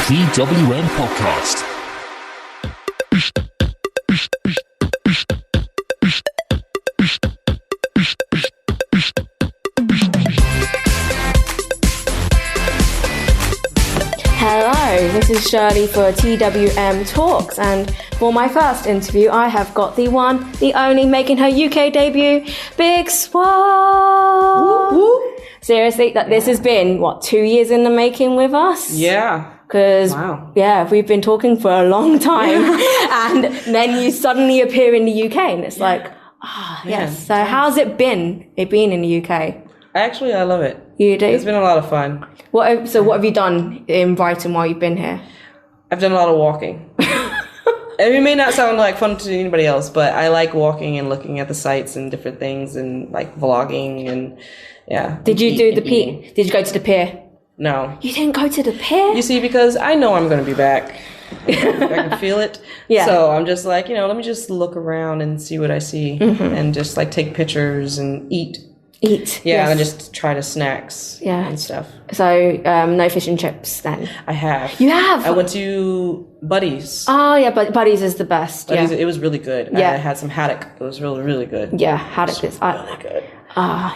TWM Podcast. Hello, this is Shirleigh for TWM Talks, and for my first interview I have got the one, the only, making her UK debut, Big Swole. Woo, woo. Seriously, this has been, 2 years in the making with us? Yeah. Because, we've been talking for a long time, and then you suddenly appear in the UK, and it's like, yes. So how's it been being in the UK? Actually, I love it. You do? It's been a lot of fun. What have you done in Brighton while you've been here? I've done a lot of walking. And it may not sound like fun to anybody else, but I like walking and looking at the sights and different things and like vlogging and Did you do the pier? Did you go to the pier? No. You didn't go to the pier? You see, because I know I'm going to be back. I can feel it. Yeah. So I'm just like, let me just look around and see what I see and just like take pictures and eat. Yeah, and just try to snacks and stuff. So, no fish and chips then? I have. You have? I went to Buddy's. Oh, yeah, but Buddy's is the best. Buddy's, it was really good. Yeah. I had some haddock. It was really, really good. Yeah, haddock is really good.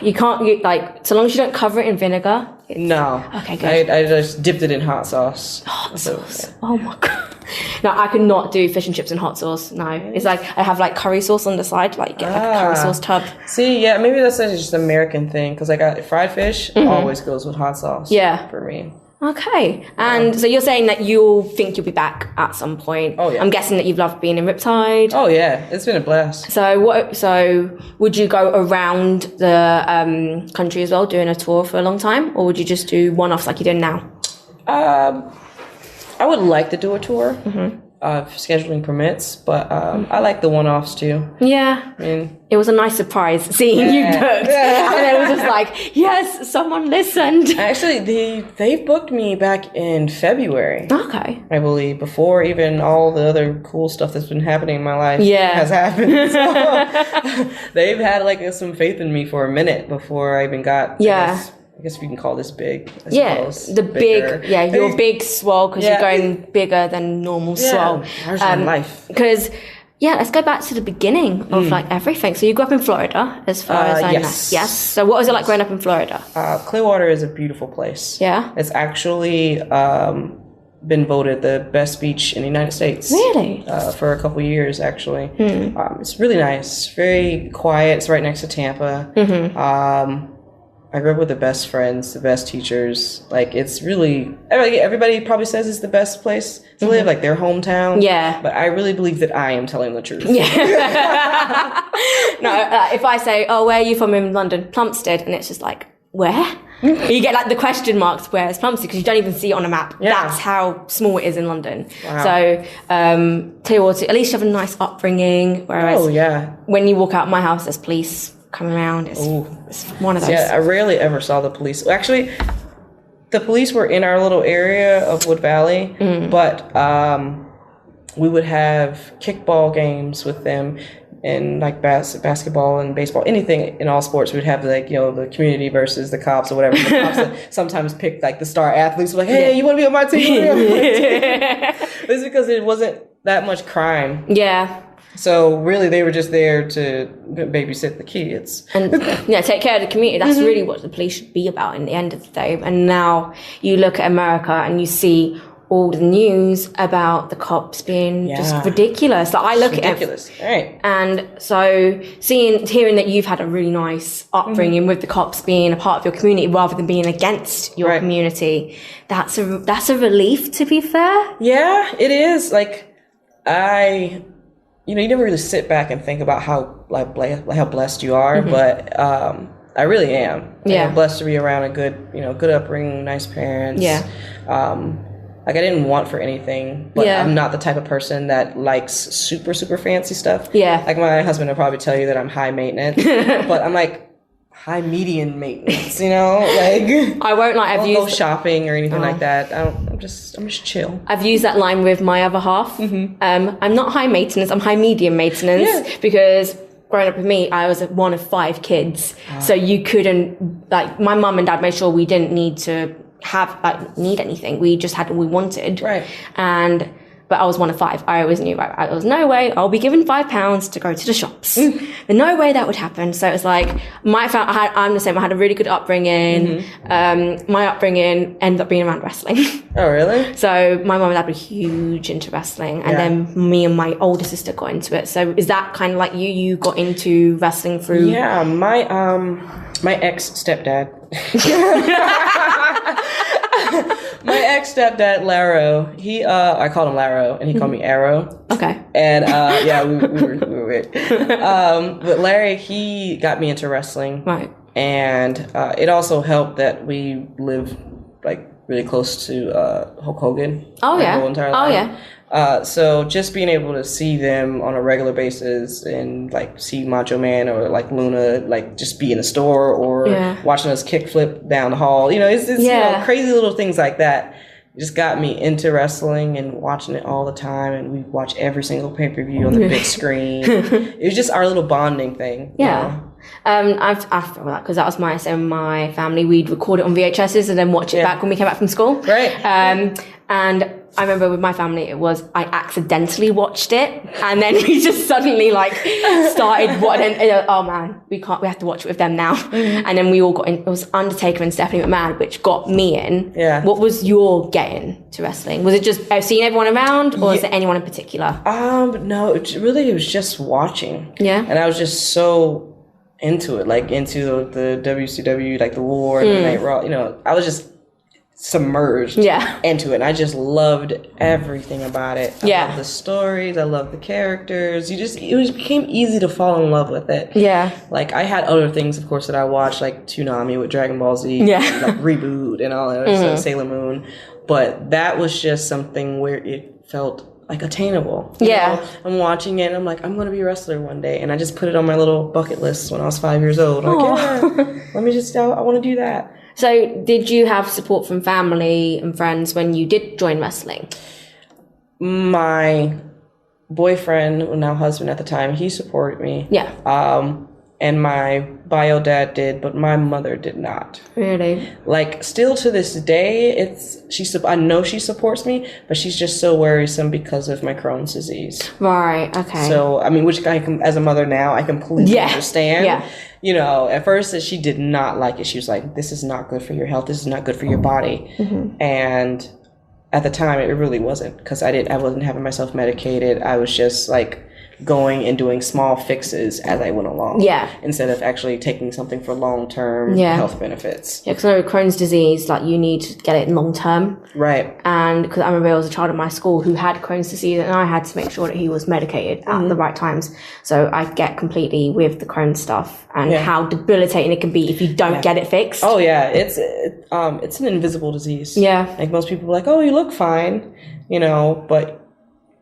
You can't, so long as you don't cover it in vinegar. No. Okay, good. I just dipped it in hot sauce. Hot sauce. Oh my God. No, I could not do fish and chips in hot sauce. No. It's like, I have like curry sauce on the side, like get like a curry sauce tub. See, yeah, maybe that's just an American thing, because I got fried fish always goes with hot sauce. Yeah. For me. Okay. And so you're saying that you'll be back at some point. Oh, yeah. I'm guessing that you've loved being in Riptide. Oh, yeah. It's been a blast. So would you go around the country as well, doing a tour for a long time? Or would you just do one-offs like you're doing now? I would like to do a tour. If scheduling permits, but I like the one-offs too. Yeah. I mean, it was a nice surprise seeing you booked. And it was just like, yes, someone listened. Actually, they booked me back in February. Okay. I believe, before even all the other cool stuff that's been happening in my life has happened. So they've had like some faith in me for a minute before I even got I guess we can call this big. You're Big Swole because you're going bigger than normal Swole. Larger than life. Because, let's go back to the beginning of like everything. So you grew up in Florida, as far as I know. Yes. So what was it like growing up in Florida? Clearwater is a beautiful place. Yeah. It's actually been voted the best beach in the United States. Really? For a couple years, actually. It's really nice. Very quiet. It's right next to Tampa. I grew up with the best friends, the best teachers. Like, it's really, everybody probably says it's the best place to live, like their hometown. Yeah. But I really believe that I am telling the truth. Yeah. No, if I say, where are you from in London? Plumstead. And it's just like, where? You get like the question marks, where's Plumstead? Because you don't even see it on a map. Yeah. That's how small it is in London. Wow. So, Clearwater, at least you have a nice upbringing. Whereas when you walk out my house, there's police coming around. It's one of those. Yeah, I rarely ever saw the police. Actually, the police were in our little area of Wood Valley, but we would have kickball games with them, and like basketball and baseball, anything in all sports. We'd have like, the community versus the cops or whatever. The cops that sometimes pick like the star athletes, like, hey, you want to be on my team? It's because it wasn't that much crime. Yeah. So really, they were just there to babysit the kids and take care of the community. That's really what the police should be about in the end of the day. And now you look at America and you see all the news about the cops being just ridiculous. Like, I look at ridiculous, right? And so hearing that you've had a really nice upbringing with the cops being a part of your community rather than being against your community, that's a relief. To be fair, yeah, it is. Like you never really sit back and think about how blessed you are, but I really am. I'm blessed to be around a good upbringing, nice parents. Yeah. Like, I didn't want for anything, but I'm not the type of person that likes super, super fancy stuff. Yeah. Like, my husband will probably tell you that I'm high maintenance, but I'm like high median maintenance, like I won't I'll go shopping or anything like that. I'm just chill. I've used that line with my other half. I'm not high maintenance, I'm high medium maintenance because growing up with me, I was one of 5 kids. So you couldn't, like, my mum and dad made sure we didn't need to need anything. We just had what we wanted. Right. But I was one of 5. I always knew, right, there was no way I'll be given £5 to go to the shops. There's no way that would happen. So it was like, I'm the same. I had a really good upbringing. My upbringing ended up being around wrestling. Oh, really? So my mum and dad were huge into wrestling. And then me and my older sister got into it. So is that kind of like you got into wrestling through? Yeah, my ex-stepdad. My ex-stepdad, Laro, I called him Laro, and he called me Arrow. Okay. And, we were it. But Larry, he got me into wrestling. Right. And it also helped that we lived, like, really close to Hulk Hogan. Oh, yeah. Whole entire life. So just being able to see them on a regular basis and like see Macho Man or like Luna, like just be in the store or watching us kickflip down the hall, it's you know, crazy little things like that. It just got me into wrestling and watching it all the time. And we watch every single pay-per-view on the big screen. It was just our little bonding thing. Yeah. I feel that because that was my family. We'd record it on VHSs and then watch it back when we came back from school. Right. And I remember with my family, it was I accidentally watched it, and then we just suddenly like started watching. Oh man, we have to watch it with them now. And then we all got in. It was Undertaker and Stephanie McMahon, which got me in. Yeah. What was your getting to wrestling? Was it just seeing everyone around, or was it anyone in particular? No, it was just watching. Yeah. And I was just so into it, like into the WCW, like the War and the Night Raw. I was just submerged into it, and I just loved everything about it. I loved the stories, I loved the characters. It became easy to fall in love with it. Like I had other things, of course, that I watched, like Toonami with Dragon Ball Z, like Reboot and all that other stuff, Sailor Moon, but that was just something where it felt like attainable. You know? I'm watching it and I'm like, I'm gonna be a wrestler one day, and I just put it on my little bucket list when I was 5 years old. I'm like, let me just I want to do that. So did you have support from family and friends when you did join wrestling? My boyfriend, now husband at the time, he supported me. Yeah. And my bio dad did, but my mother did not. Really? Like, still to this day, I know she supports me, but she's just so worrisome because of my Crohn's disease. Right, okay. So, I mean, which as a mother now, I completely understand. Yeah. At first she did not like it. She was like, this is not good for your health. This is not good for your body. And at the time, it really wasn't, because I wasn't having myself medicated. I was just like going and doing small fixes as I went along. Yeah. Instead of actually taking something for long-term health benefits. Yeah, because I know Crohn's disease, like you need to get it long-term. Right. And because I remember there was a child at my school who had Crohn's disease, and I had to make sure that he was medicated at the right times. So I get completely with the Crohn's stuff and how debilitating it can be if you don't get it fixed. Oh yeah, it's an invisible disease. Yeah. Like most people are like, oh, you look fine, but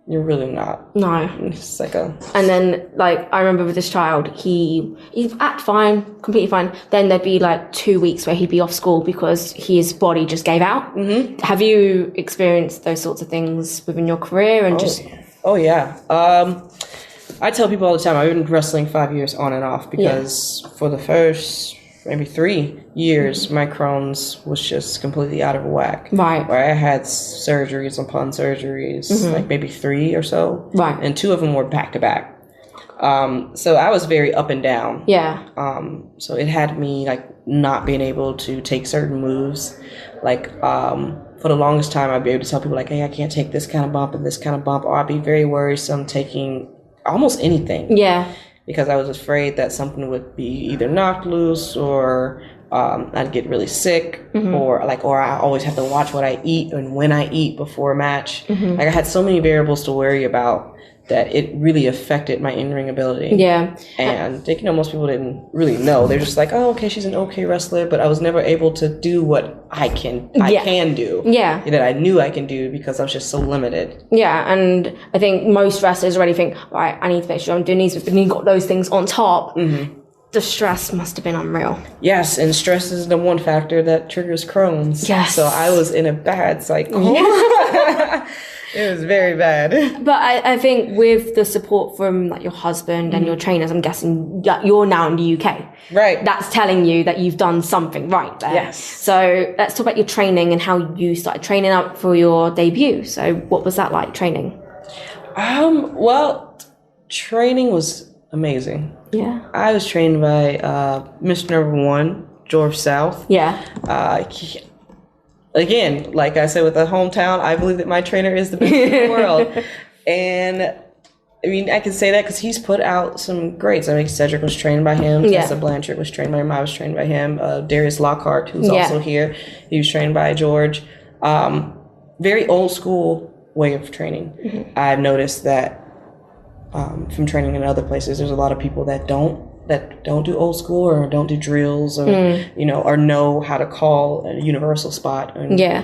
you're really not. No. It's like And then, like, I remember with this child, he'd act fine, completely fine. Then there'd be, like, 2 weeks where he'd be off school because his body just gave out. Mm-hmm. Have you experienced those sorts of things within your career and Oh, yeah. I tell people all the time, I've been wrestling 5 years on and off because for the first maybe 3 years, my Crohn's was just completely out of whack. Right. Where I had surgeries upon surgeries, like maybe 3 or so. Right. And 2 of them were back to back. So I was very up and down. Yeah. So it had me like not being able to take certain moves. Like, for the longest time, I'd be able to tell people like, hey, I can't take this kind of bump and this kind of bump, or I'd be very worrisome taking almost anything. Yeah. Because I was afraid that something would be either knocked loose or I'd get really sick or I always have to watch what I eat and when I eat before a match. Like I had so many variables to worry about that it really affected my in-ring ability. Yeah. And most people didn't really know. They're just like, oh, okay, she's an okay wrestler, but I was never able to do what I can do. Yeah. That I knew I can do because I was just so limited. Yeah, and I think most wrestlers already think, right, I need to make sure I'm doing these, but then you got those things on top. The stress must have been unreal. Yes, and stress is the one factor that triggers Crohn's. Yes. So I was in a bad cycle. It was very bad. But I think with the support from like your husband and your trainers, I'm guessing that you're now in the UK. Right. That's telling you that you've done something right there. Yes. So let's talk about your training and how you started training up for your debut. So what was that like, training? Well, training was amazing. Yeah. I was trained by Mr. Number One, George South. Yeah. Again, like I said with the hometown, I believe that my trainer is the best in the world. And I mean, I can say that because he's put out some greats. I mean, Cedric was trained by him. Tessa Blanchard was trained by him. I was trained by him. Darius Lockhart, who's also here, he was trained by George. Very old school way of training. Mm-hmm. I've noticed that from training in other places, there's a lot of people that don't do old school or don't do drills or or know how to call a universal spot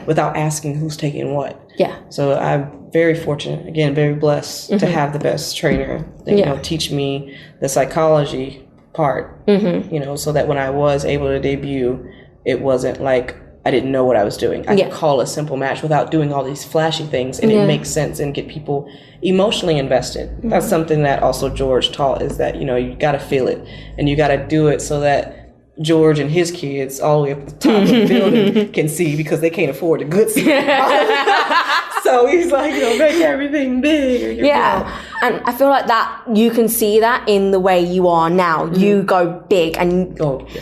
without asking who's taking what. Yeah. So I'm very fortunate, again, very blessed to have the best trainer that teach me the psychology part. So that when I was able to debut, it wasn't like I didn't know what I was doing. I could call a simple match without doing all these flashy things, and it makes sense and get people emotionally invested. That's something that also George taught, is that, you got to feel it, and you got to do it so that George and his kids all the way up at the top of the building can see, because they can't afford the good stuff. So he's like, make everything big. And I feel like that you can see that in the way you are now. You go big, and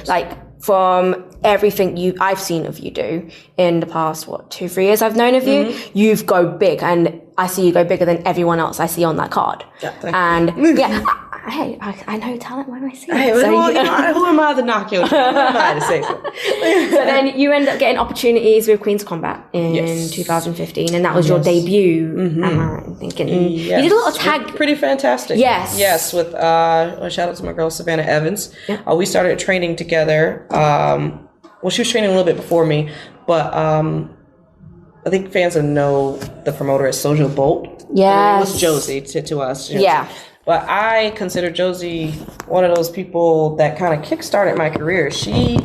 like from everything I've seen of you do in the past 2-3 years I've known of you, you've go big, and I see you go bigger than everyone else I see on that card. Hey, I know talent when I see it. Hey, who am I to knock you? Who am I to say so? So then you end up getting opportunities with Queen's Combat in 2015, and that was your debut. Am I right in thinking? You did a lot of tag. Pretty fantastic. Yes, with shout out to my girl Savannah Evans. We started training together. She was training a little bit before me, but I think fans will know the promoter as Sojo Bolt. Yes. It was Josie to us. Yeah. But I consider Josie one of those people that kind of kickstarted my career. She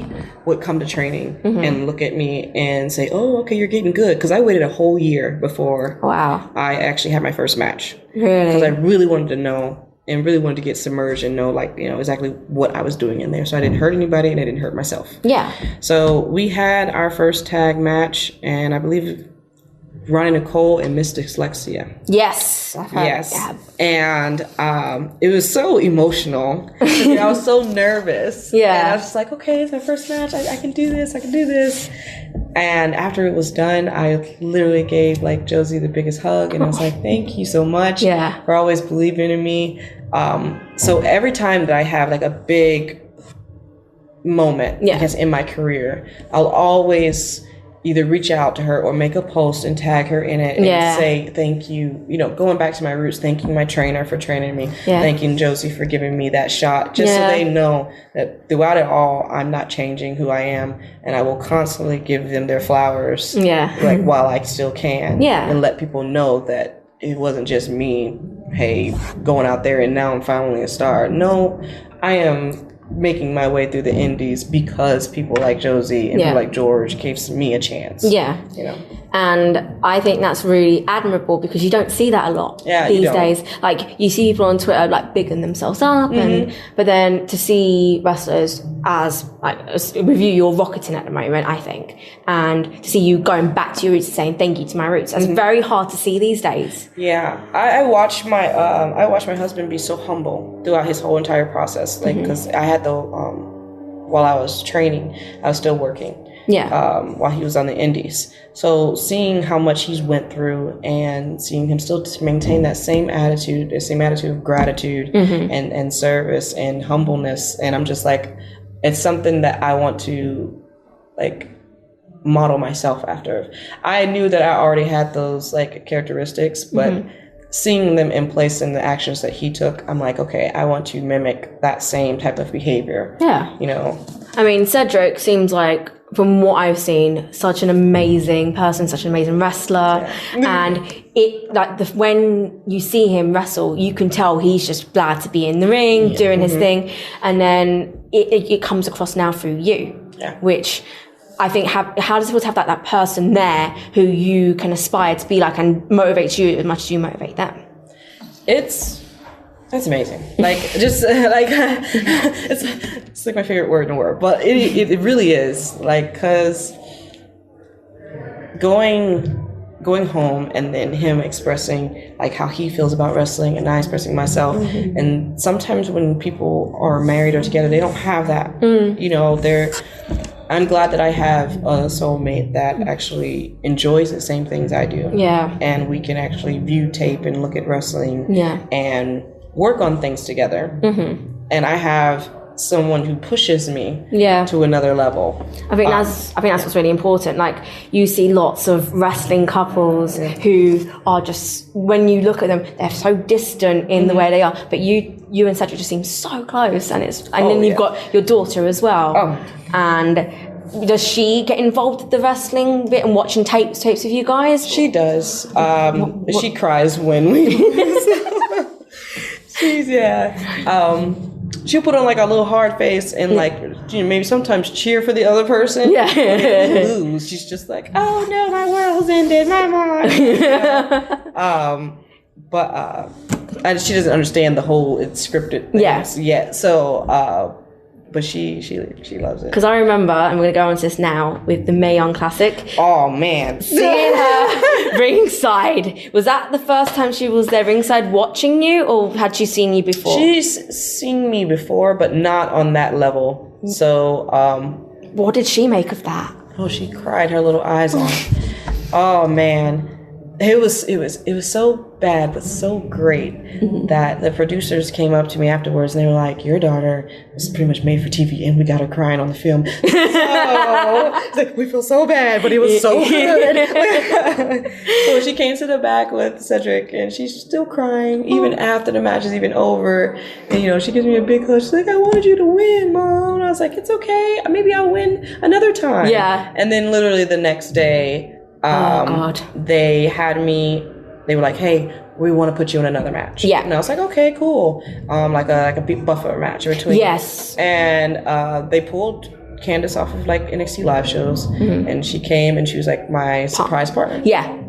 would come to training and look at me and say, "Oh, okay, you're getting good." Because I waited a whole year before I actually had my first match. Really? Because I really wanted to know and really wanted to get submerged and know, exactly what I was doing in there. So I didn't hurt anybody and I didn't hurt myself. Yeah. So we had our first tag match, and I believe Ronnie Nicole and Miss Dyslexia. Yes. And it was so emotional. I was so nervous. And I was just like, okay, it's my first match. I can do this. And after it was done, I literally gave Josie the biggest hug, and I was like, thank you so much for always believing in me. So every time that I have a big moment, I guess, in my career, I'll always either reach out to her or make a post and tag her in it and say thank you, going back to my roots, thanking my trainer for training me, thanking Josie for giving me that shot, just so they know that throughout it all, I'm not changing who I am, and I will constantly give them their flowers while I still can, and let people know that it wasn't just me, hey, going out there and now I'm finally a star. No, I am making my way through the indies because people like Josie and people like George gave me a chance. And I think that's really admirable, because you don't see that a lot these days. You see people on Twitter bigging themselves up, but then to see wrestlers as with you're rocketing at the moment, I think, and to see you going back to your roots and saying thank you to my roots, that's very hard to see these days. I watched my husband be so humble throughout his whole entire process, because I had while I was training, I was still working. While he was on the indies. So seeing how much he's went through and seeing him still maintain that same attitude of gratitude and service and humbleness. And I'm just like, it's something that I want to model myself after. I knew that I already had those characteristics, but seeing them in place in the actions that he took, I'm like, okay, I want to mimic that same type of behavior. I mean, Cedric seems like, from what I've seen, such an amazing person, such an amazing wrestler. And it when you see him wrestle, you can tell he's just glad to be in the ring, doing his thing. And then it comes across now through you, which I think how does it feel to have that person there who you can aspire to be like and motivates you as much as you motivate them? That's amazing. Like, just like it's like my favorite word in the world, but it really is, like, because going home and then him expressing like how he feels about wrestling and I expressing myself. And sometimes when people are married or together, they don't have that. You know, I'm glad that I have a soulmate that actually enjoys the same things I do. Yeah. And we can actually view tape and look at wrestling. Yeah. And work on things together. And I have someone who pushes me to another level. I think that's what's really important. Like, you see lots of wrestling couples who are just, when you look at them, they're so distant in the way they are, but you and Cedric just seem so close, and then you've got your daughter as well. And does she get involved with the wrestling bit and watching tapes with you guys? She does. She cries when we she'll put on like a little hard face and like, you know, maybe sometimes cheer for the other person. Yeah. When they lose, she's just like, oh no, my world's ended, my mom. And she doesn't understand the whole it's scripted things yet. So, but she loves it. Because I remember, I'm going to go on to this now, with the Mae Young Classic. Oh, man. Seeing her ringside. Was that the first time she was there ringside watching you, or had she seen you before? She's seen me before, but not on that level. So, what did she make of that? Oh, she cried her little eyes out. Oh, man. It was so bad, but so great that the producers came up to me afterwards and they were like, your daughter was pretty much made for TV, and we got her crying on the film. So it's like, we feel so bad, but it was so good. So she came to the back with Cedric, and she's still crying even after the match is even over. And, you know, she gives me a big hug. She's like, I wanted you to win, Mom. And I was like, it's okay. Maybe I'll win another time. Yeah. And then literally the next day, they were like, hey, we want to put you in another match. Yeah. And I was like, okay, cool. Like a big buffer match in between. Yes. And they pulled Candace off of like NXT live shows, and she came and she was like my surprise partner. Yeah.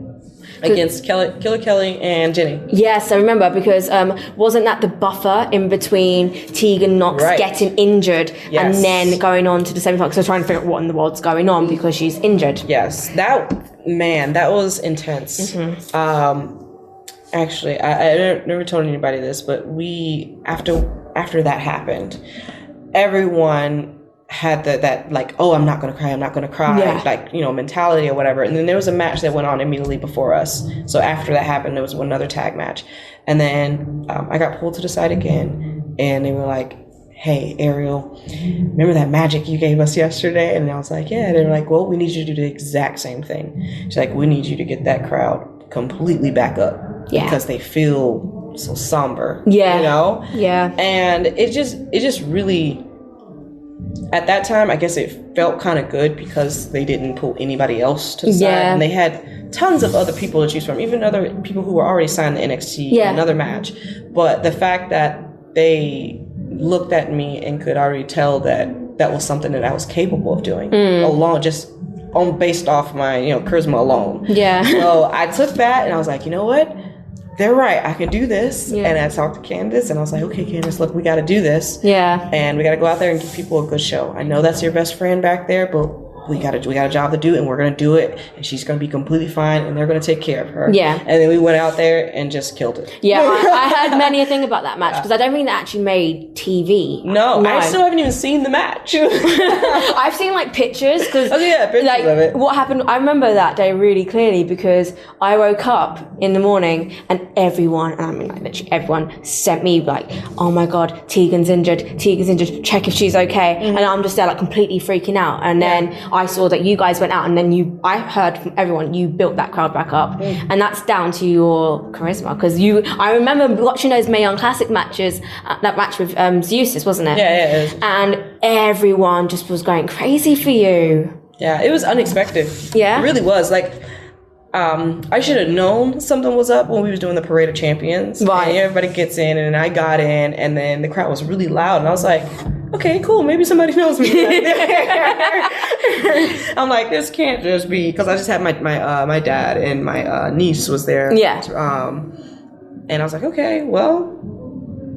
Against Killer Kelly and Jenny. Yes, I remember, because wasn't that the buffer in between Tegan Knox getting injured and then going on to the semifinal? Because I was trying to figure out what in the world's going on because she's injured. Yes, that was intense. Actually, I never told anybody this, but we after that happened, everyone had that like, oh, I'm not gonna cry, like, you know, mentality or whatever. And then there was a match that went on immediately before us. So after that happened, there was another tag match, and then I got pulled to the side again, and they were like, hey, Ariel, remember that magic you gave us yesterday? And I was like, yeah. They were like, well, we need you to do the exact same thing. She's like, we need you to get that crowd completely back up, because they feel so somber, you know? Yeah. And it just really, at that time, I guess it felt kind of good because they didn't pull anybody else to the side. And they had tons of other people to choose from, even other people who were already signed to NXT in another match. But the fact that they looked at me and could already tell that that was something that I was capable of doing alone, just based off my, you know, charisma alone. Yeah. So I took that and I was like, you know what? They're right. I can do this. Yeah. And I talked to Candace and I was like, okay, Candace, look, we got to do this. Yeah. And we got to go out there and give people a good show. I know that's your best friend back there, but we got a job to do, and we're going to do it. And she's going to be completely fine, and they're going to take care of her. Yeah. And then we went out there and just killed it. Yeah. I heard many a thing about that match, because I don't think that actually made TV. No, I still haven't even seen the match. I've seen like pictures, because pictures like, of it. What happened, I remember that day really clearly, because I woke up in the morning and everyone, and I mean like literally everyone, sent me like, oh my God, Tegan's injured, check if she's okay. And I'm just there like completely freaking out. And then I saw that you guys went out, and then I heard from everyone, you built that crowd back up. And that's down to your charisma, because I remember watching those Mae Young Classic matches, that match with Zeus, wasn't it? Yeah, it is. And everyone just was going crazy for you. Yeah, it was unexpected. Yeah. It really was. Like, I should have known something was up when we was doing the Parade of Champions. Right. And everybody gets in, and I got in, and then the crowd was really loud, and I was like, okay, cool, maybe somebody knows me. I'm like, this can't just be, because I just had my dad and my niece was there. Yeah. And I was like, okay, well,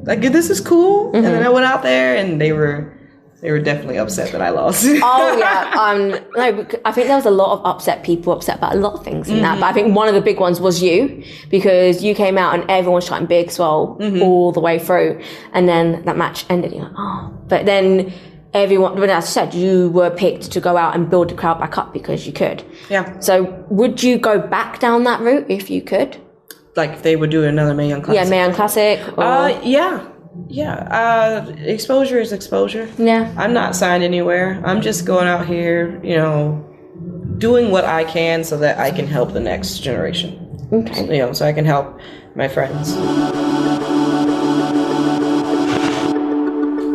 like this is cool. Mm-hmm. And then I went out there, and they were definitely upset that I lost. Oh yeah. No, I think there was a lot of upset about a lot of things in that. But I think one of the big ones was you, because you came out and everyone was shouting Big Swole all the way through, and then that match ended. You're like, oh, but then everyone, when I said, you were picked to go out and build the crowd back up because you could. Yeah. So would you go back down that route if you could? Like if they would do another Mae Young Classic? Yeah, Mae Young Classic. Or... Yeah. Exposure is exposure. Yeah. I'm not signed anywhere. I'm just going out here, doing what I can so that I can help the next generation. Okay. So I can help my friends.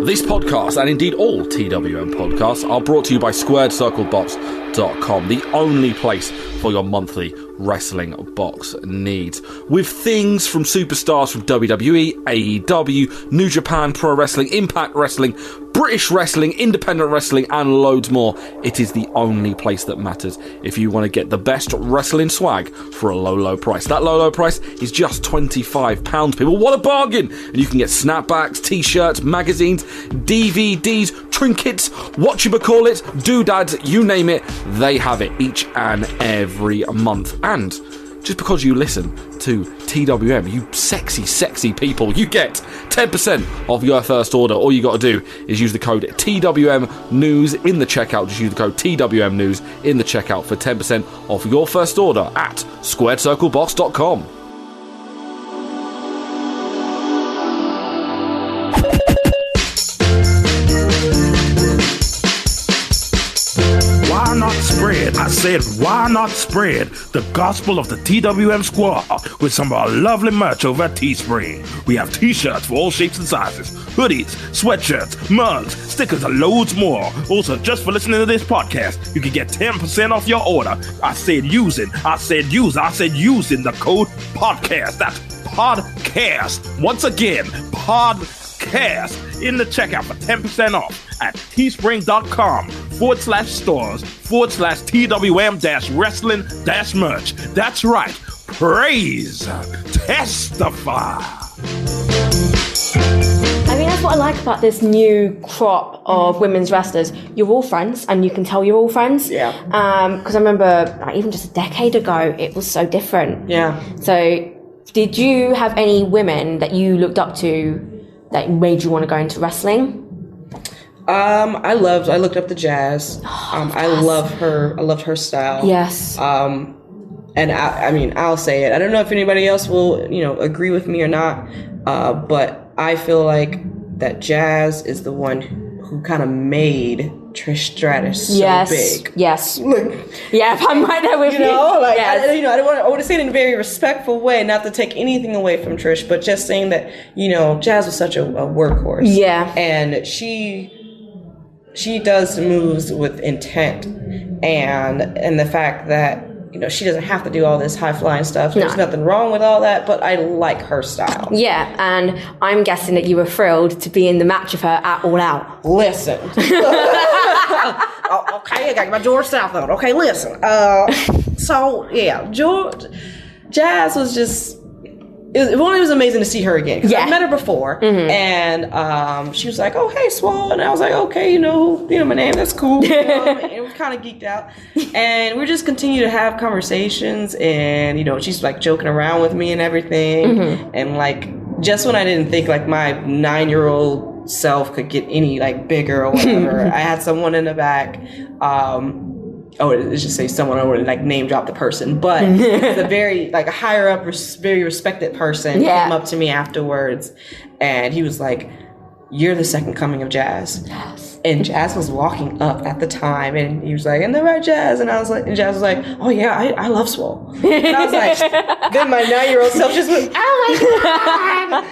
This podcast, and indeed all TWM podcasts, are brought to you by SquaredCircleBox.com, the only place for your monthly wrestling box needs. With things from superstars from WWE, AEW, New Japan Pro Wrestling, Impact Wrestling, British Wrestling, Independent Wrestling, and loads more. It is the only place that matters if you want to get the best wrestling swag for a low, low price. That low, low price is just £25, people. What a bargain! And you can get snapbacks, t-shirts, magazines, DVDs, trinkets, whatchamacallit, doodads, you name it, they have it each and every month. And just because you listen to TWM, you sexy, sexy people, you get 10% off your first order. All you got to do is use the code TWM News in the checkout. Just use the code TWM News in the checkout for 10% off your first order at SquaredCircleBox.com. I said, why not spread the gospel of the TWM squad with some of our lovely merch over at Teespring? We have t-shirts for all shapes and sizes, hoodies, sweatshirts, mugs, stickers, and loads more. Also, just for listening to this podcast, you can get 10% off your order. I said using the code podcast. That's podcast. Once again, podcast in the checkout for 10% off at teespring.com/stores/TWM-wrestling-merch. That's right. Praise. Testify. I mean, that's what I like about this new crop of women's wrestlers. You're all friends, and you can tell you're all friends. Yeah. Because I remember, even just a decade ago, it was so different. Yeah. So, did you have any women that you looked up to that made you want to go into wrestling? I looked up to Jazz. I loved her style. Yes. And I'll say it. I don't know if anybody else will, agree with me or not. But I feel like that Jazz is the one who kind of made Trish Stratus so big. Yes. Yeah, if I'm right there with you. Yes. I want to say it in a very respectful way, not to take anything away from Trish, but just saying that, Jazz was such a workhorse. Yeah. And she does moves with intent, and the fact that she doesn't have to do all this high flying stuff. There's nothing wrong with all that, but I like her style. Yeah, and I'm guessing that you were thrilled to be in the match with her at All Out. Listen. Okay, I got my George South on. Okay, listen. So yeah, Jazz was just. It was amazing to see her again, because I met her before, and she was like, "Oh, hey, Swole," and I was like, "Okay, my name, that's cool." And we kind of geeked out, and we just continue to have conversations, and she's like joking around with me and everything, and like just when I didn't think like my 9-year-old self could get any like bigger or whatever, I had someone in the back. Let's just say someone, I wouldn't like name drop the person, but it's a very like a higher up, very respected person came up to me afterwards, and he was like, "You're the second coming of Jazz." Yes. And Jazz was walking up at the time, and he was like, "And the right Jazz," and Jazz was like, "Oh yeah, I love Swole." And I was like, then my 9-year-old self just went, "Oh my god!"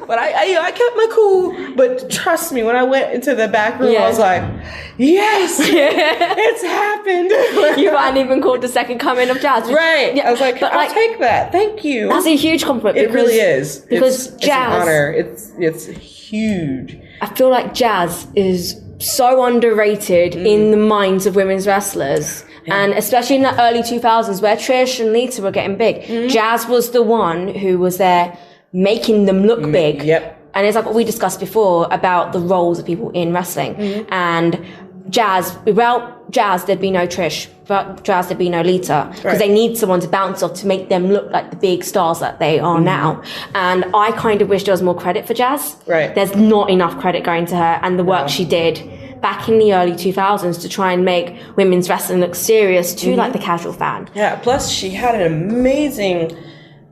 But I kept my cool. But trust me, when I went into the back room, I was like, "Yes, it's happened." You hadn't even called the second coming of Jazz. Right. Yeah. I was like, I'll take that. Thank you. That's a huge compliment. It really is. Because it's Jazz... It's an honor. It's huge. I feel like Jazz is so underrated in the minds of women's wrestlers. And especially in the early 2000s where Trish and Lita were getting big. Jazz was the one who was there making them look big. Yep. And it's like what we discussed before about the roles of people in wrestling. And without Jazz, there'd be no Trish. Without Jazz, there'd be no Lita. Because they need someone to bounce off to make them look like the big stars that they are now. And I kind of wish there was more credit for Jazz. Right. There's not enough credit going to her and the work she did back in the early 2000s to try and make women's wrestling look serious to like the casual fan. Yeah, plus she had an amazing,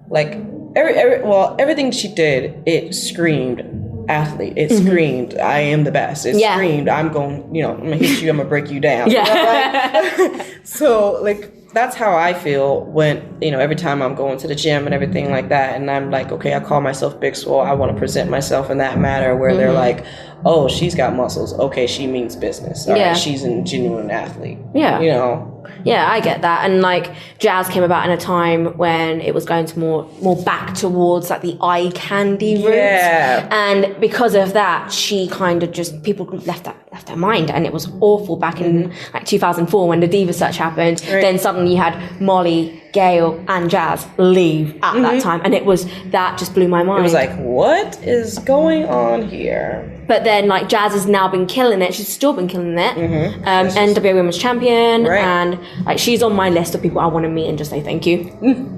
like, everything she did, it screamed athlete. It screamed, I am the best. It screamed, I'm going, I'm going to hit you, I'm going to break you down. Yeah. So, like, that's how I feel when, every time I'm going to the gym and everything like that. And I'm like, okay, I call myself Big Swole. I want to present myself in that manner where they're like, oh, she's got muscles. Okay, she means business. All right, she's a genuine athlete. Yeah. Yeah, I get that. And like Jazz came about in a time when it was going to more back towards like the eye candy route. Yeah. And because of that, she kind of just, people left their mind. And it was awful back in like 2004 when the Diva search happened. Right. Then suddenly you had Molly, Gail and Jazz leave at that time. And that just blew my mind. It was like, what is going on here? But then, like, Jazz has now been killing it. She's still been killing it. NWA Women's Champion. Right. And, like, she's on my list of people I want to meet and just say thank you.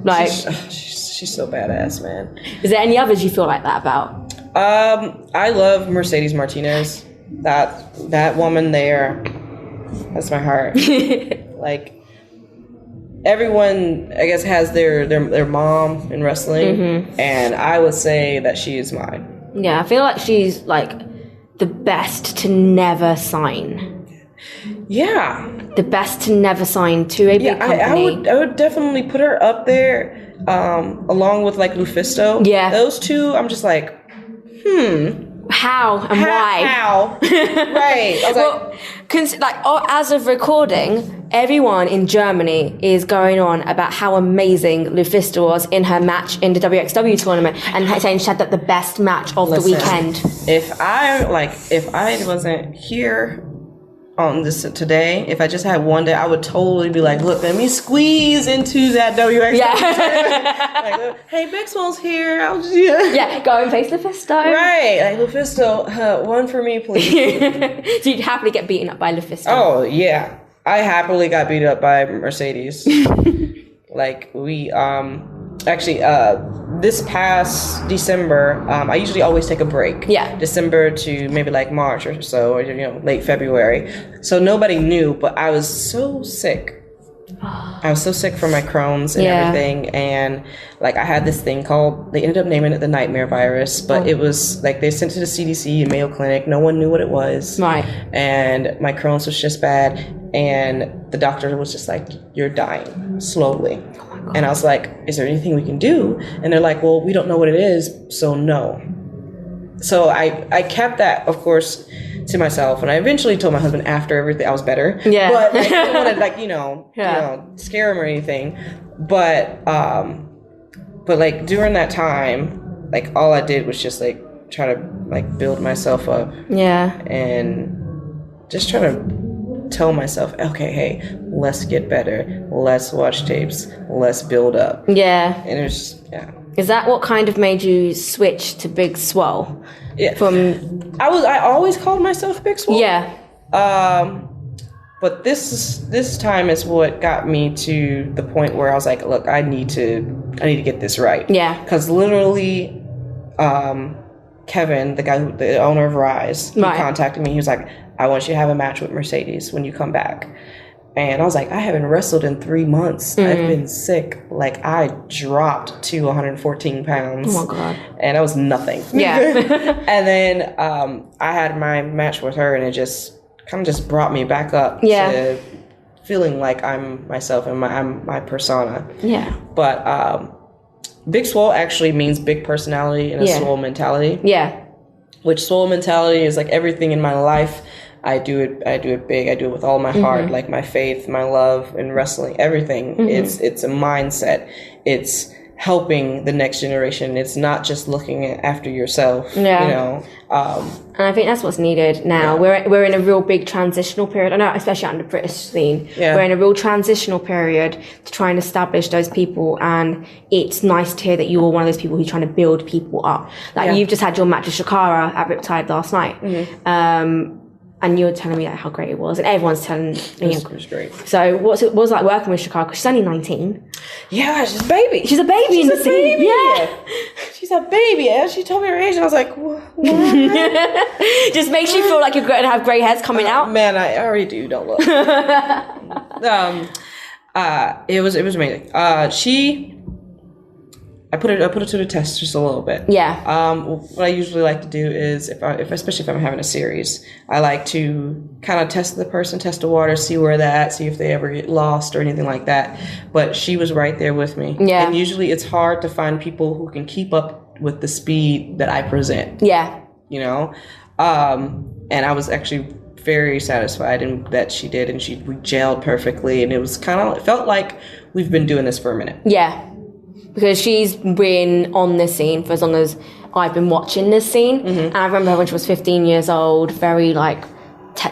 Like, she's so badass, man. Is there any others you feel like that about? I love Mercedes Martinez. That woman there, that's my heart. Like, everyone, I guess, has their mom in wrestling. And I would say that she is mine. Yeah, I feel like she's, like, the best to never sign. Yeah. The best to never sign to a big company. I would definitely put her up there, along with like Lufisto. Yeah. Those two, I'm just like, How and why? How? Right. I was as of recording, everyone in Germany is going on about how amazing Lufisto was in her match in the WXW tournament and saying she had the best match of the weekend. If I wasn't here on this today, if I just had one day, I would totally be like, look, let me squeeze into that WXW. Like, hey, Big Swole's here. I'll just, go and face Lufisto. Right. Like, Lufisto, one for me, please. So you'd happily get beaten up by Lufisto. Oh, yeah. I happily got beat up by Mercedes. Like, we, this past December, I usually always take a break. Yeah. December to maybe like March or so, or, late February. So nobody knew, but I was so sick. I was so sick from my Crohn's and everything. And like, I had this thing called, they ended up naming it the nightmare virus, but it was like, they sent it to the CDC and Mayo Clinic. No one knew what it was. Right. And my Crohn's was just bad. And the doctor was just like, you're dying slowly. And I was like, is there anything we can do? And they're like, well, we don't know what it is, so no. So I kept that, of course, to myself. And I eventually told my husband after everything I was better. Yeah. But I didn't want to, scare him or anything. But like during that time, like all I did was just like try to like build myself up. Yeah. And just try to tell myself, okay, hey, let's get better. Let's watch tapes. Let's build up. Yeah. And it's just, Is that what kind of made you switch to Big Swole? Yeah. I always called myself Big Swole. Yeah. But this time is what got me to the point where I was like, look, I need to get this right. Yeah. Because literally, Kevin, the owner of Rise, he contacted me. He was like, I want you to have a match with Mercedes when you come back. And I was like, I haven't wrestled in 3 months. I've been sick. Like, I dropped to 114 pounds. Oh, my God. And I was nothing. Yeah. And then I had my match with her, and it just kind of just brought me back up to feeling like I'm myself and I'm my persona. Yeah. But Big Swole actually means big personality and a swole mentality. Yeah. Which swole mentality is like everything in my life. I do it big. I do it with all my heart, like my faith, my love, and wrestling, everything. It's a mindset. It's helping the next generation. It's not just looking after yourself, you know. And I think that's what's needed now. We're in a real big transitional period. I know, especially on the British scene, we're in a real transitional period to try and establish those people. And it's nice to hear that you're one of those people who's trying to build people up. Like you've just had your match with Shakara at Riptide last night. And you were telling me how great it was, and everyone's telling me it was great. So what was it like working with Shakara? Because she's only 19. Yeah, she's a baby. She's a baby in the scene. Yeah, she's a baby. And she told me her age, and I was like, what? Just makes you feel like you're going to have grey hairs coming out. Man, I already do. Don't look. It was amazing. I put it to the test just a little bit. Yeah. What I usually like to do is, especially if I'm having a series, I like to kind of test the person, test the water, see where they're at, see if they ever get lost or anything like that. But she was right there with me. Yeah. And usually it's hard to find people who can keep up with the speed that I present. Yeah. You know? And I was actually very satisfied in that she did, and we gelled perfectly, and it felt like we've been doing this for a minute. Yeah. Because she's been on this scene for as long as I've been watching this scene. And I remember her when she was 15 years old, very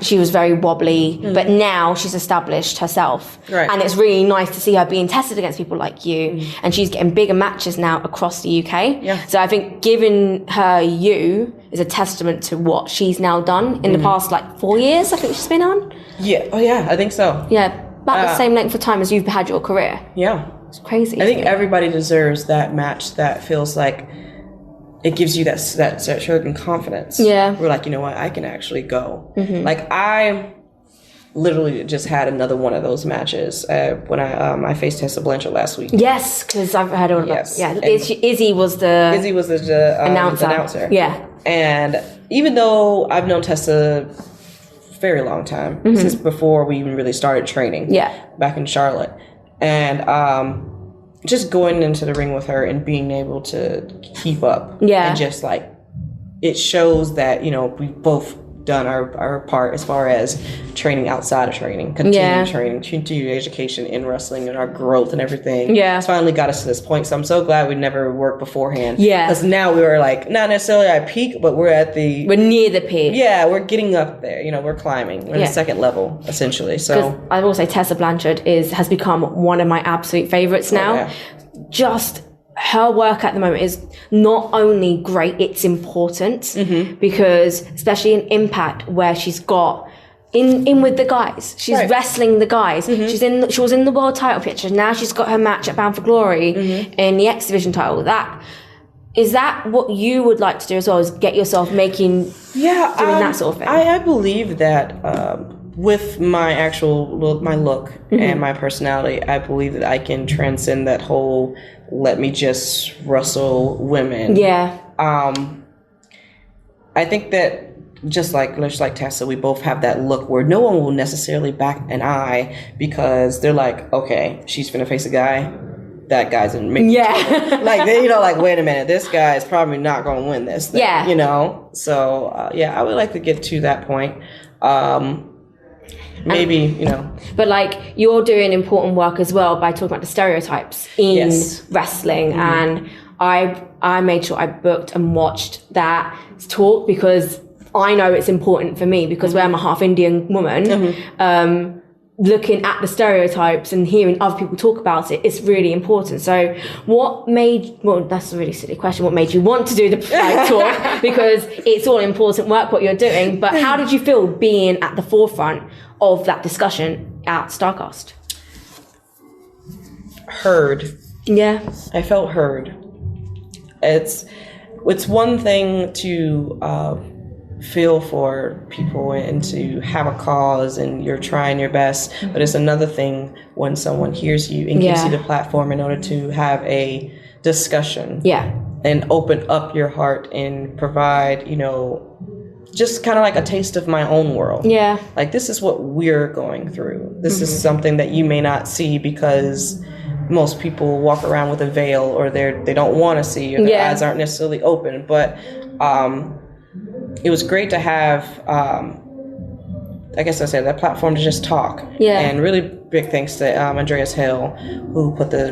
she was very wobbly, but now she's established herself. Right. And it's really nice to see her being tested against people like you. And she's getting bigger matches now across the UK. Yeah. So I think giving her you is a testament to what she's now done in the past 4 years, I think she's been on. Yeah. Oh yeah, I think so. Yeah. About the same length of time as you've had your career. Yeah. It's crazy. I think everybody deserves that match that feels like it gives you that certain confidence. Yeah. We're like, you know what, I can actually go. Like I literally just had another one of those matches when I faced Tessa Blanchard last week. Yes, because I've heard all about. Yes. Yeah, Izzy was the announcer. Yeah. And even though I've known Tessa a very long time, since before we even really started training. Yeah. Back in Charlotte. And just going into the ring with her and being able to keep up. Yeah. And just it shows that, we've both done our part as far as training outside of training, continued education in wrestling and our growth and everything. Yeah. It's finally got us to this point. So I'm so glad we never worked beforehand. Yeah. Because now we were not necessarily at peak, but we're near the peak. Yeah, we're getting up there. We're climbing. We're in the second level, essentially. So I will say Tessa Blanchard has become one of my absolute favorites now. Yeah. Just her work at the moment is not only great, it's important because especially in Impact where she's got in with the guys, she's wrestling the guys. She was in the world title picture. Now she's got her match at Bound for Glory in the X Division title. Is that what you would like to do as well? Is get yourself doing that sort of thing? I believe that with my look and my personality, I believe that I can transcend that whole let me just wrestle women. Yeah. I think that just like Tessa, we both have that look where no one will necessarily bat an eye because they're like, okay, she's finna face a guy. That guy's in me. Yeah. Wait a minute, this guy is probably not going to win this thing. Yeah. So, I would like to get to that point. But you're doing important work as well by talking about the stereotypes in wrestling. And I made sure I booked and watched that talk because I know it's important for me because I'm a half Indian woman. Looking at the stereotypes and hearing other people talk about it, it's really important. So that's a really silly question. What made you want to do the talk? Because it's all important work, what you're doing. But how did you feel being at the forefront of that discussion at StarCast? Heard. Yeah. I felt heard. It's one thing to feel for people and to have a cause and you're trying your best, but it's another thing when someone hears you and gives you the platform in order to have a discussion and open up your heart and provide just kind of a taste of my own world. This is what we're going through. This is something that you may not see because most people walk around with a veil or they don't want to see or their eyes aren't necessarily open, but it was great to have I guess I said that platform to just talk. Yeah. And really big thanks to Andreas Hale, who put the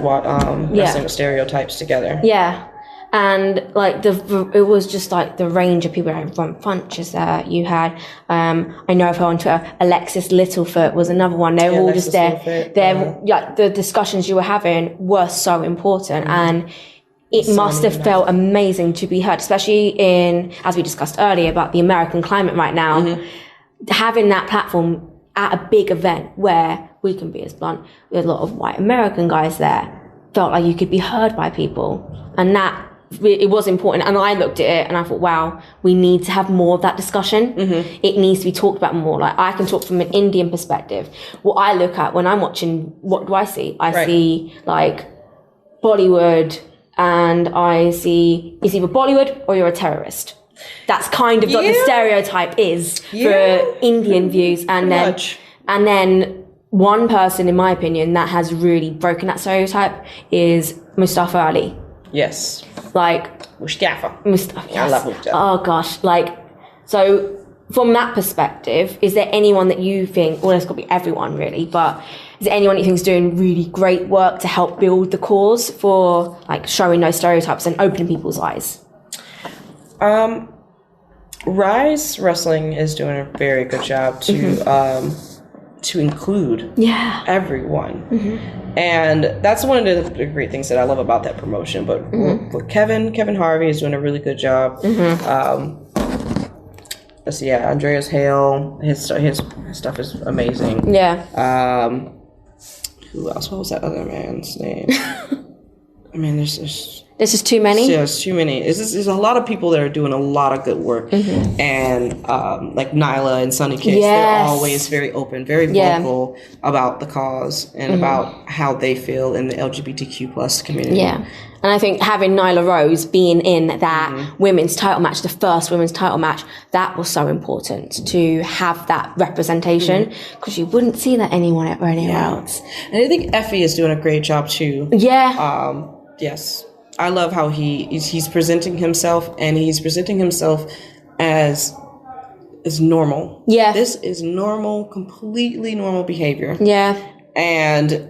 wrestling stereotypes together. Yeah. And like it was just like the range of people. Like Ron Funches there. You had, I know of her on Twitter. Alexis Littlefoot was another one. They were all just there. Like the discussions you were having were so important, and it must have felt amazing to be heard, especially in, as we discussed earlier, about the American climate right now. Having that platform at a big event where we can be as blunt, with a lot of white American guys there, felt like you could be heard by people, and that. It was important, and I looked at it and I thought, wow, we need to have more of that discussion. It needs to be talked about more. Like, I can talk from an Indian perspective. What I look at when I'm watching, what do I see? I see like Bollywood, and I see it's either Bollywood or you're a terrorist. That's kind of what the stereotype is for Indian views. And then one person, in my opinion, that has really broken that stereotype is Mustafa Ali. Yes. Like Mustafa. Yes. I love Mustafa. Oh gosh. Like, so from that perspective, is there anyone that you think, well, it's got to be everyone really, but is there anyone you think is doing really great work to help build the cause for like showing those stereotypes and opening people's eyes? Rise Wrestling is doing a very good job to include everyone. And that's one of the great things that I love about that promotion. But Kevin Harvey is doing a really good job. Let's see, Andreas Hale, his stuff is amazing. Yeah. Who else? What was that other man's name? I mean, there's just too many. Yeah, it's too many. There's a lot of people that are doing a lot of good work, and like Nyla and Sunny Kiss, they're always very open, very vocal about the cause and about how they feel in the LGBTQ plus community. Yeah, and I think having Nyla Rose being in that women's title match, the first women's title match, that was so important to have that representation, because you wouldn't see that anywhere else. And I think Effie is doing a great job too. Yeah. Yes. I love how he's presenting himself, and he's presenting himself as normal. Yeah. This is normal, completely normal behavior. Yeah. And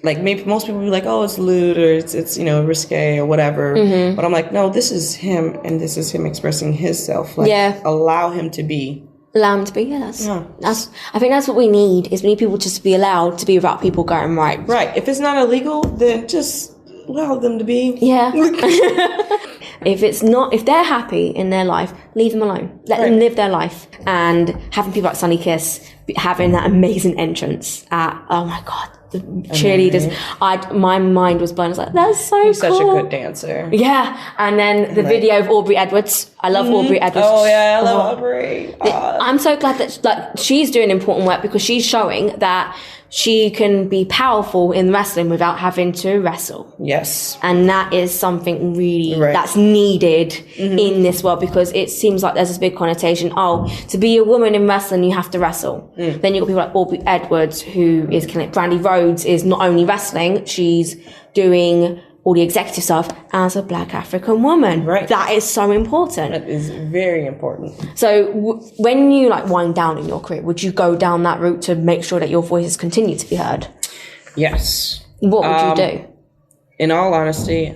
like maybe most people will be like, oh, it's lewd or it's risque or whatever. But I'm like, no, this is him, and this is him expressing himself. Like, allow him to be. Allow him to be, that's I think that's what we need, is we need people just to be allowed to be without people going right. Right. If it's not illegal, then just allow them to be. Yeah. If they're happy in their life, leave them alone. Let them live their life. And having people like Sunny Kiss having that amazing entrance at, oh my God, the cheerleaders. My mind was blown. I was like, that's so He's cool. such a good dancer. Yeah. And then the video of Aubrey Edwards. I love Aubrey Edwards. Oh yeah, I love Aubrey. I'm so glad that she's doing important work, because she's showing that she can be powerful in wrestling without having to wrestle. Yes. And that is something really that's needed in this world, because it seems like there's this big connotation, to be a woman in wrestling, you have to wrestle. Then you've got people like Aubrey Edwards, who is killing it. Brandy Rhodes is not only wrestling, she's doing all the executive stuff as a Black African woman. Right. That is so important. That is very important. So when you wind down in your career, would you go down that route to make sure that your voices continue to be heard? Yes. What would you do? In all honesty,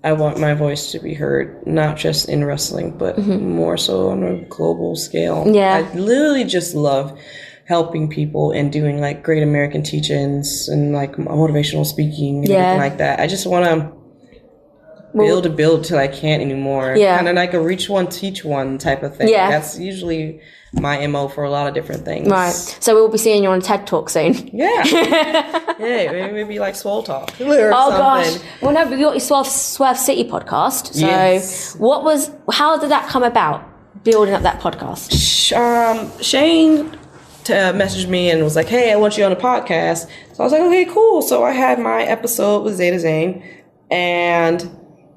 I want my voice to be heard, not just in wrestling, but more so on a global scale. Yeah. I literally just love helping people and doing like great American teach-ins and like motivational speaking and everything like that. I just want to build till I can't anymore. Yeah. Kind of like a reach one, teach one type of thing. Yeah. That's usually my MO for a lot of different things. Right. So we'll be seeing you on a TED Talk soon. Yeah. Maybe like Swole Talk. Or something. Gosh. Well, no, but you got your Swerve City podcast. So how did that come about, building up that podcast? Shane messaged me and was like, hey, I want you on a podcast. So I was like, okay, cool. So I had my episode with Zeta Zane, and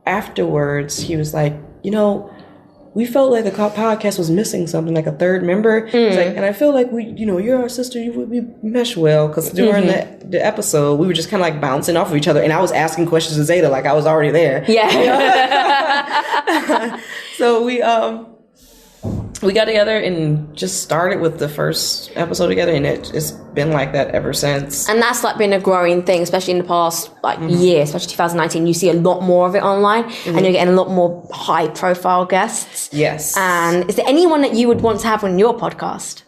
afterwards he was like, we felt like the podcast was missing something, like a third member. He's like, and I feel like you're our sister, we mesh well, because during the episode we were just kind of like bouncing off of each other, and I was asking questions to Zeta like I was already there. Yeah. So we we got together and just started with the first episode together, and it's been like that ever since. And that's like been a growing thing, especially in the past year, especially 2019. You see a lot more of it online, and you're getting a lot more high profile guests. Yes. And is there anyone that you would want to have on your podcast?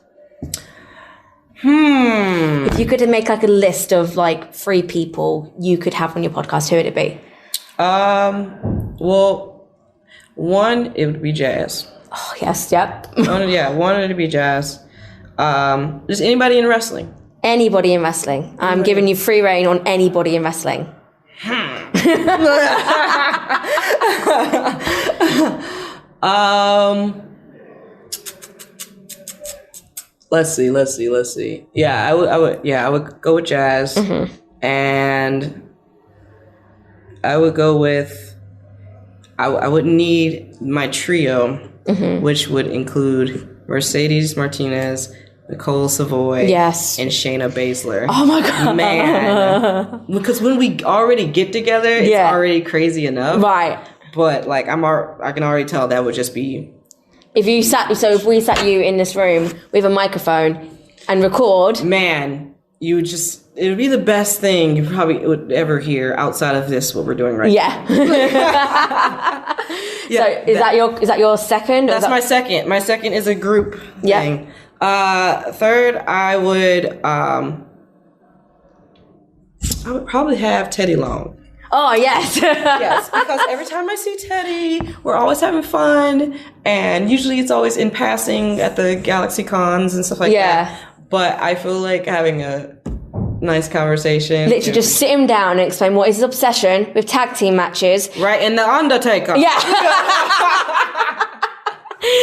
If you could make like a list of like 3 people you could have on your podcast, who would it be? Well, one, it would be Jazz. Oh, yes, yep. One would be Jazz. Just anybody in wrestling. Anybody in wrestling. I'm giving you free reign on anybody in wrestling. Let's see. Yeah, I would go with Jazz, and I would go with. I would need my trio, which would include Mercedes Martinez, Nicole Savoy, yes, and Shayna Baszler. Oh my god, man! Because when we already get together, it's already crazy enough, right? But like I can already tell that would just be. If we sat you in this room with a microphone and record, man, it would be the best thing you probably would ever hear outside of this, what we're doing right now. So is that your second? That's my second. My second is a group thing. Third, I would probably have Teddy Long. Oh, yes. Yes, because every time I see Teddy, we're always having fun. And usually it's always in passing at the Galaxy Cons and stuff like that. But I feel like having a nice conversation. Literally just sit him down and explain what is his obsession with tag team matches. Right, and The Undertaker. Yeah.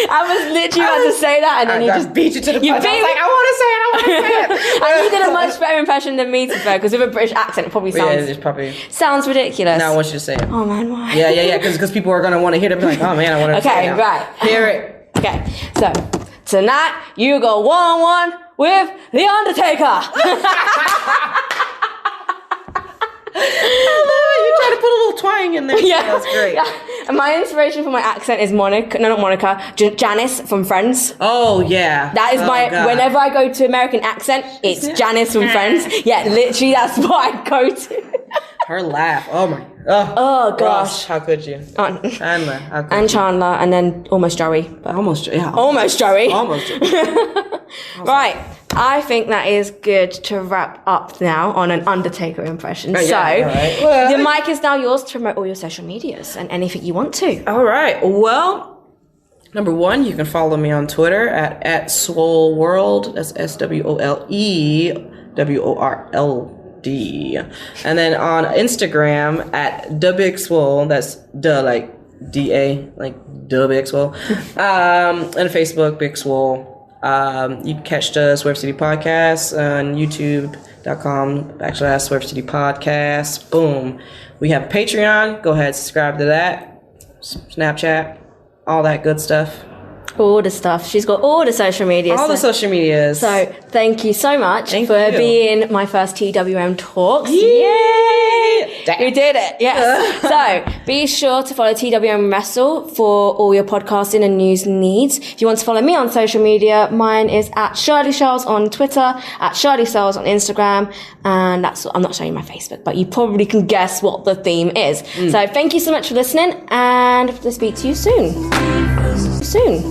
I was literally about to say that, and then you just beat you to the punch. I was like, I want to say it. And you did a much better impression than me, to be fair, because with a British accent, it probably sounds ridiculous. No, I want you to say it. Oh man, why? Yeah, because people are going to want to hear it. Like, oh man, I want to say it. Okay, right. Hear it. Okay, so tonight you go 1-on-1 with The Undertaker. You try to put a little twang in there. Yeah, that's great. Yeah. And my inspiration for my accent is Janice from Friends. Oh yeah, that is whenever I go to American accent, it's Janice from Friends. Yeah, literally, that's what I go to. Her laugh. Oh my. Oh gosh. Ross, how could you? Chandler. Chandler, and then almost Joey. Almost Joey. Right. I think that is good to wrap up now on an Undertaker impression. The mic is now yours to promote all your social medias and anything you want to. All right. Well, number one, you can follow me on Twitter at Swole World. That's SWOLEWORLD. And then on Instagram at Big Swole. That's like DA, like Big Swole. And Facebook, Big Swole. You can catch the Swerve City Podcast on youtube.com/Swerve City Podcast. Boom. We have Patreon. Go ahead, subscribe to that. Snapchat, all that good stuff. All the stuff. She's got all the social medias. The social medias. So thank you so much for being my first TWM Talks. Yay! We did it, yes. So be sure to follow TWM Wrestle for all your podcasting and news needs. If you want to follow me on social media, mine is at Shirleigh Kaur on Twitter, at Shirleigh Kaur on Instagram, and I'm not showing my Facebook, but you probably can guess what the theme is. So thank you so much for listening, and we'll speak to you soon. Soon.